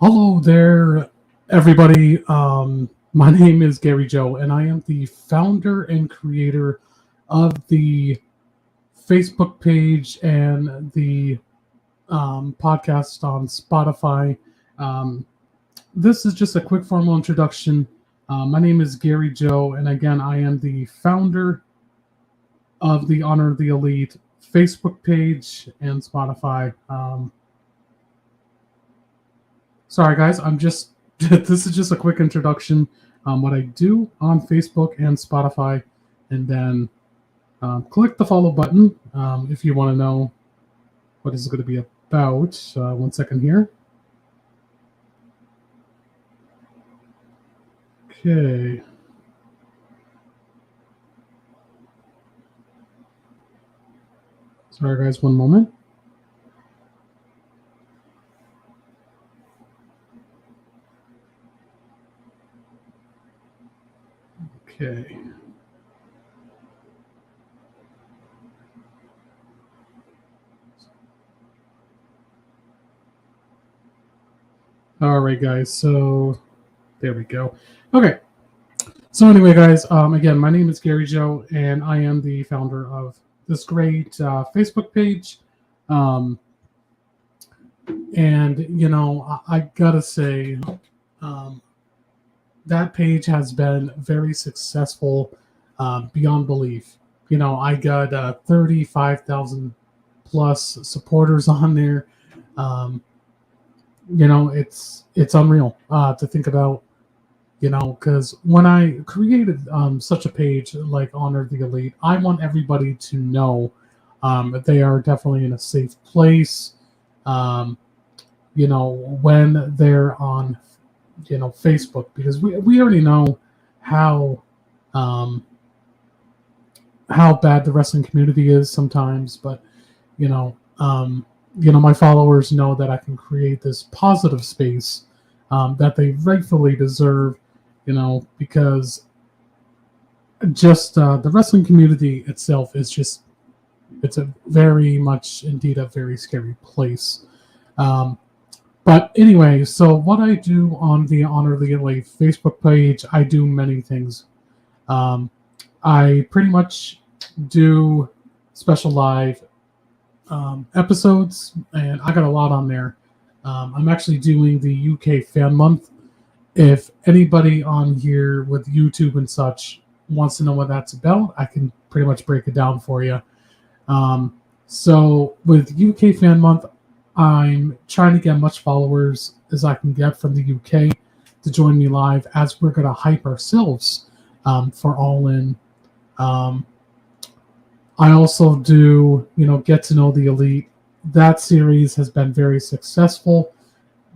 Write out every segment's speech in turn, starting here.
Hello there, everybody. My name is Gary Joe, and I am the founder and creator of the Facebook page and the podcast on Spotify. Um, this is just a quick formal introduction. My name is Gary Joe, and again, I am the founder of the Honor of the Elite Facebook page and Spotify. Sorry, guys. I'm just this is just a quick introduction on what I do on Facebook and Spotify, and then click the follow button if you want to know what this is going to be about. 1 second here. Okay. Sorry, guys. 1 moment. Okay. All right, guys. So there we go. Okay. So anyway, guys. Again, my name is Gary Joe, and I am the founder of this great Facebook page. And I gotta say, that page has been very successful beyond belief. I got 35,000 plus supporters on there. It's unreal to think about. Because when I created such a page like Honor the Elite, I want everybody to know that they are definitely in a safe place. When they're on Facebook, because we already know how bad the wrestling community is sometimes, but my followers know that I can create this positive space that they rightfully deserve, because just the wrestling community itself is just, it's a very much indeed a very scary place. But anyway, so what I do on the Honor of the Elite Facebook page, I do many things. I pretty much do special live episodes, and I got a lot on there. I'm actually doing the UK Fan Month. If anybody on here with YouTube and such wants to know what that's about, I can pretty much break it down for you. So with UK Fan Month, I'm trying to get much followers as I can get from the UK to join me live, as we're going to hype ourselves for All In. I also do, Get to Know the Elite. That series has been very successful.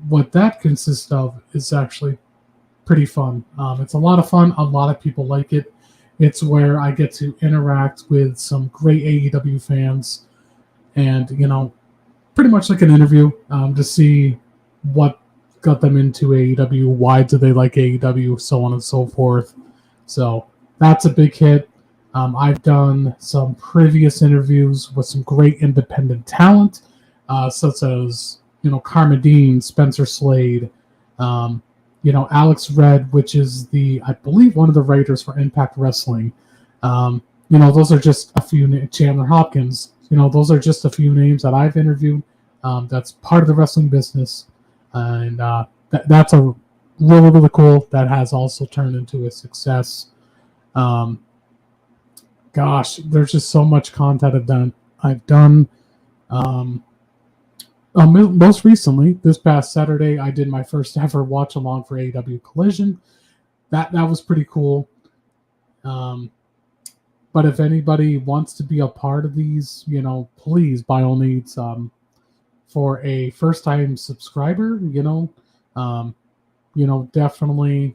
What that consists of is actually pretty fun. It's a lot of fun. A lot of people like it. It's where I get to interact with some great AEW fans and, pretty much like an interview to see what got them into AEW, why do they like AEW, so on and so forth. So that's a big hit. I've done some previous interviews with some great independent talent, such as Karma Dean, Spencer Slade, Alex Red, which is I believe one of the writers for Impact Wrestling. Those are just a few. Chandler Hopkins. Those are just a few names that I've interviewed. That's part of the wrestling business, and that's a really, really cool. That has also turned into a success. Gosh, there's just so much content I've done. Most recently, this past Saturday, I did my first ever watch along for AEW Collision. That was pretty cool. But if anybody wants to be a part of these, please, by all means, for a first-time subscriber, definitely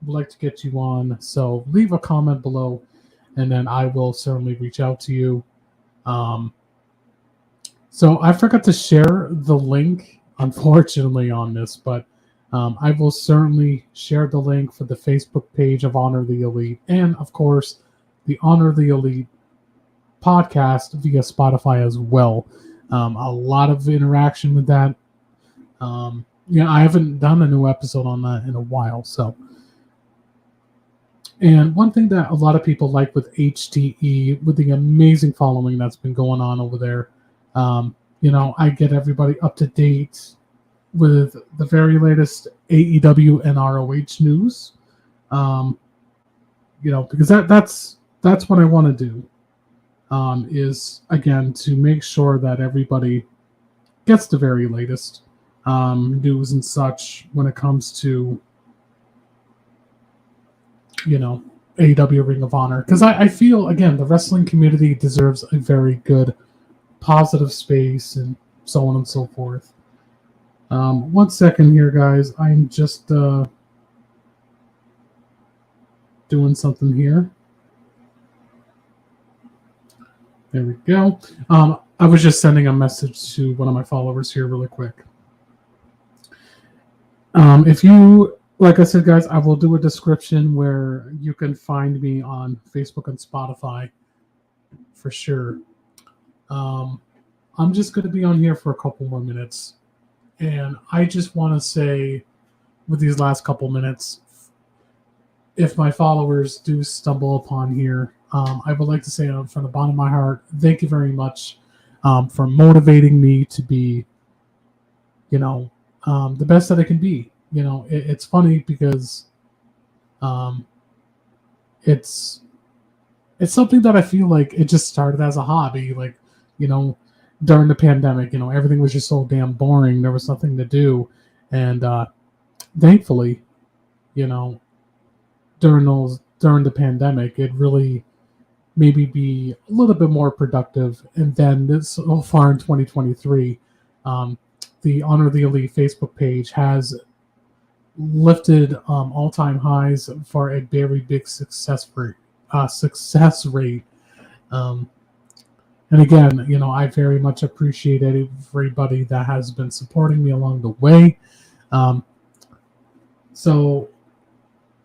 would like to get you on. So leave a comment below, and then I will certainly reach out to you. So I forgot to share the link, unfortunately, on this, but I will certainly share the link for the Facebook page of Honor the Elite, and of course, the Honor the Elite podcast via Spotify as well. A lot of interaction with that. Yeah, I haven't done a new episode on that in a while. So, and one thing that a lot of people like with HTE, with the amazing following that's been going on over there, I get everybody up to date with the very latest AEW and ROH news. Um, because that's what I want to do. Is again to make sure that everybody gets the very latest news and such when it comes to AEW Ring of Honor, because I feel again the wrestling community deserves a very good positive space and so on and so forth. 1 second here, guys. I'm just doing something here. There we go. I was just sending a message to one of my followers here really quick. If you, like I said, guys, I will do a description where you can find me on Facebook and Spotify for sure. I'm just going to be on here for a couple more minutes. And I just want to say, with these last couple minutes, if my followers do stumble upon here, I would like to say from the bottom of my heart, thank you very much for motivating me to be, the best that I can be. It's funny because it's something that I feel like it just started as a hobby. Like, during the pandemic, everything was just so damn boring. There was nothing to do. And thankfully, during the pandemic, it really made me be a little bit more productive. And then so far in 2023, the Honor of the Elite Facebook page has lifted all-time highs for a very big success rate. And again, I very much appreciate everybody that has been supporting me along the way. So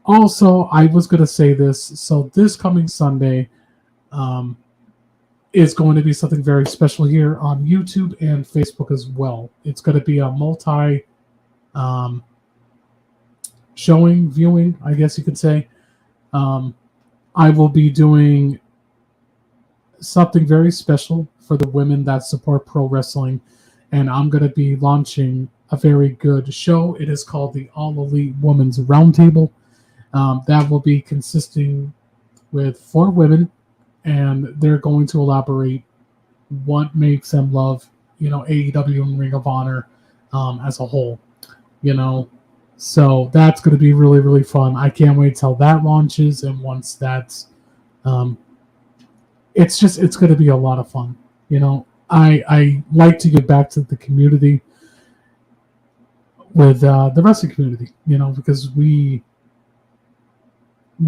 also, I was going to say this. So this coming Sunday is going to be something very special here on YouTube and Facebook as well. It's going to be a multi viewing, I guess you could say. I will be doing something very special for the women that support pro wrestling, and I'm going to be launching a very good show. It is called the All Elite Women's Roundtable. That will be consisting with 4 women, and they're going to elaborate what makes them love, AEW and Ring of Honor as a whole. So that's going to be really, really fun. I can't wait till that launches, and once that's it's going to be a lot of fun. I like to give back to the community with the wrestling community, because we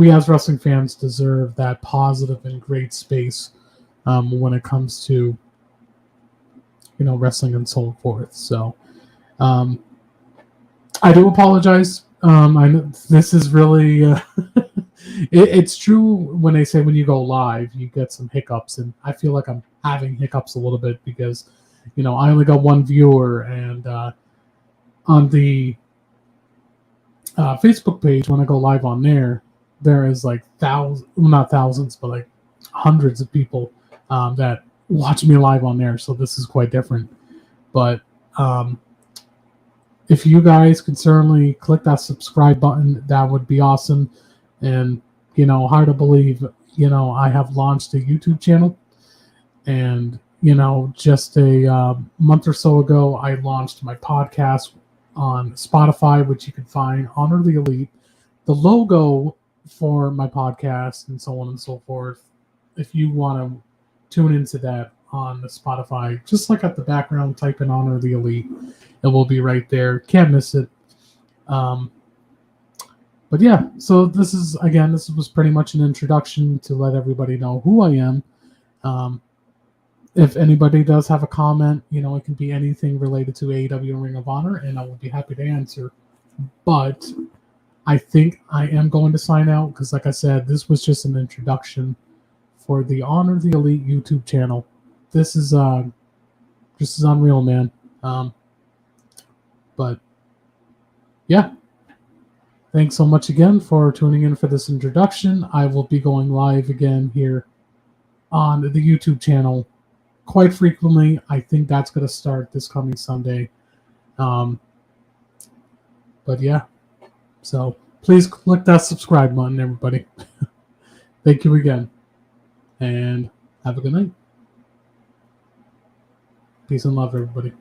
as wrestling fans deserve that positive and great space when it comes to, wrestling and so forth. So I do apologize. I know this is really... it's true when they say when you go live, you get some hiccups, and I feel like I'm having hiccups a little bit because, I only got 1 viewer, and on the Facebook page, when I go live on there is like not thousands, but like hundreds of people that watch me live on there. So this is quite different. But if you guys could certainly click that subscribe button, that would be awesome. And, hard to believe, I have launched a YouTube channel. And, just a month or so ago, I launched my podcast on Spotify, which you can find Honor the Elite. The logo for my podcast and so on and so forth, if you want to tune into that on the Spotify, just like at the background, type in Honor the Elite. It will be right there. Can't miss it. But yeah, so this was pretty much an introduction to let everybody know who I am. If anybody does have a comment, it can be anything related to AEW and Ring of Honor, and I will be happy to answer. But I think I am going to sign out because, like I said, this was just an introduction for the Honor the Elite YouTube channel. This is unreal, man. But yeah, thanks so much again for tuning in for this introduction. I will be going live again here on the YouTube channel quite frequently. I think that's going to start this coming Sunday. Um, but yeah, so please click that subscribe button, everybody. Thank you again, and have a good night. Peace and love, everybody.